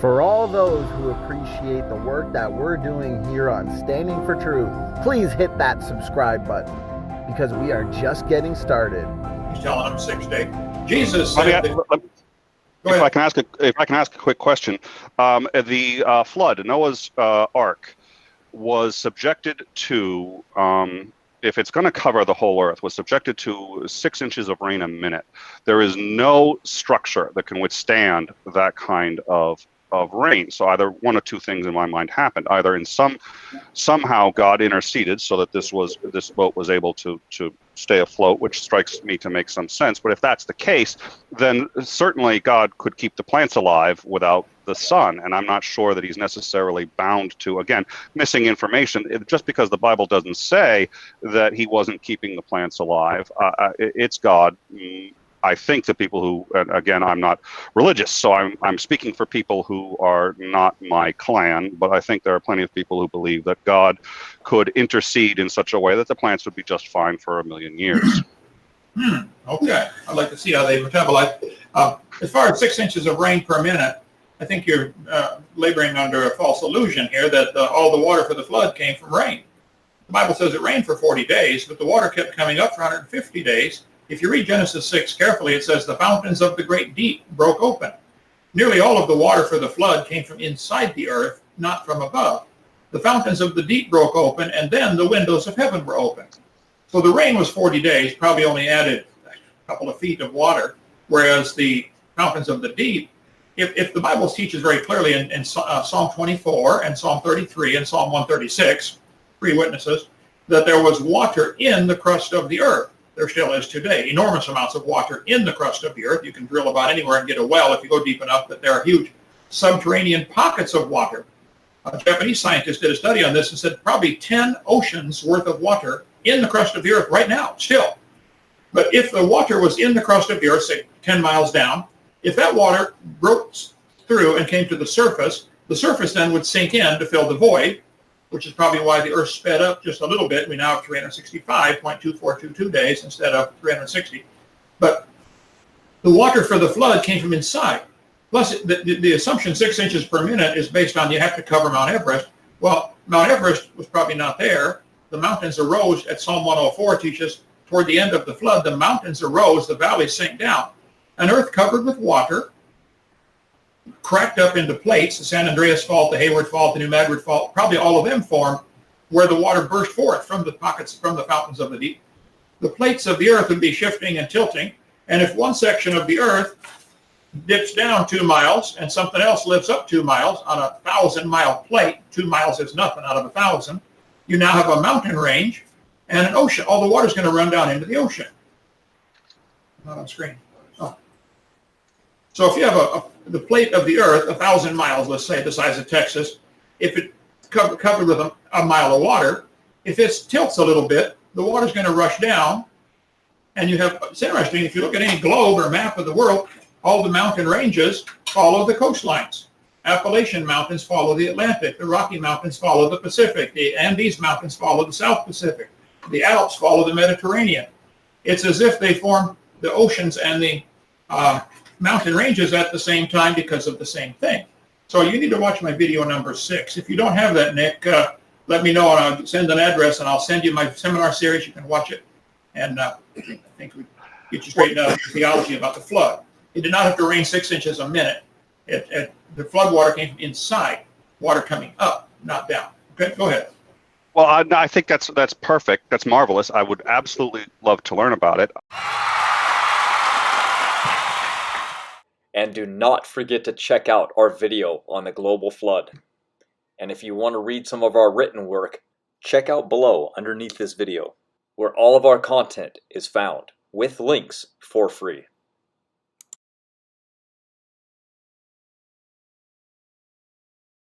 For all those who appreciate the work that we're doing here on Standing for Truth, please hit that subscribe button because we are just getting started. He's telling them 6 days. Jesus said if I can ask a quick question, the flood, Noah's Ark, was subjected to, if it's going to cover the whole earth, was subjected to 6 inches of rain a minute. There is no structure that can withstand that kind of rain. So either one of two things in my mind happened. Either somehow God interceded so that this boat was able to stay afloat, which strikes me to make some sense. But if that's the case, then certainly God could keep the plants alive without the sun. And I'm not sure that he's necessarily bound to, again, missing information. Just because the Bible doesn't say that he wasn't keeping the plants alive, it's God. I think the people who, and again, I'm not religious, so I'm speaking for people who are not my clan, but I think there are plenty of people who believe that God could intercede in such a way that the plants would be just fine for 1,000,000 years. Okay, I'd like to see how they metabolize. As far as 6 inches of rain per minute, I think you're laboring under a false illusion here that all the water for the flood came from rain. The Bible says it rained for 40 days, but the water kept coming up for 150 days. If you read Genesis 6 carefully, it says the fountains of the great deep broke open. Nearly all of the water for the flood came from inside the earth, not from above. The fountains of the deep broke open, and then the windows of heaven were open. So the rain was 40 days, probably only added a couple of feet of water, whereas the fountains of the deep, if the Bible teaches very clearly in Psalm 24 and Psalm 33 and Psalm 136, 3 witnesses, that there was water in the crust of the earth. There still is today enormous amounts of water in the crust of the earth. You can drill about anywhere and get a well if you go deep enough, but there are huge subterranean pockets of water. A Japanese scientist did a study on this and said probably 10 oceans worth of water in the crust of the earth right now, still. But if the water was in the crust of the earth, say 10 miles down, if that water broke through and came to the surface then would sink in to fill the void, which is probably why the Earth sped up just a little bit. We now have 365.2422 days instead of 360. But the water for the flood came from inside. Plus, the assumption 6 inches per minute is based on you have to cover Mount Everest. Well, Mount Everest was probably not there. The mountains arose, at Psalm 104 teaches, toward the end of the flood, the mountains arose, the valleys sank down. An earth covered with water, cracked up into plates, the San Andreas Fault, the Hayward Fault, the New Madrid Fault, probably all of them formed where the water burst forth from the pockets, from the fountains of the deep. The plates of the earth would be shifting and tilting, and if one section of the earth dips down 2 miles and something else lifts up 2 miles on a 1,000-mile plate, 2 miles is nothing out of 1,000, you now have a mountain range and an ocean. All the water is going to run down into the ocean. Not on screen. Oh. So if you have the plate of the earth, 1,000 miles, let's say, the size of Texas, if it covered with a mile of water, if it tilts a little bit, the water's going to rush down. And you have, it's interesting, if you look at any globe or map of the world, all the mountain ranges follow the coastlines. Appalachian Mountains follow the Atlantic. The Rocky Mountains follow the Pacific. The Andes Mountains follow the South Pacific. The Alps follow the Mediterranean. It's as if they form the oceans and the mountain ranges at the same time because of the same thing. So you need to watch my video number 6. If you don't have that, Nick, let me know and I'll send an address and I'll send you my seminar series. You can watch it. And I think we get you straightened out your theology about the flood. It did not have to rain 6 inches a minute. The flood water came from inside, water coming up, not down. Okay, go ahead. Well, I think that's perfect. That's marvelous. I would absolutely love to learn about it. And do not forget to check out our video on the global flood. And if you want to read some of our written work, check out below underneath this video, where all of our content is found with links for free.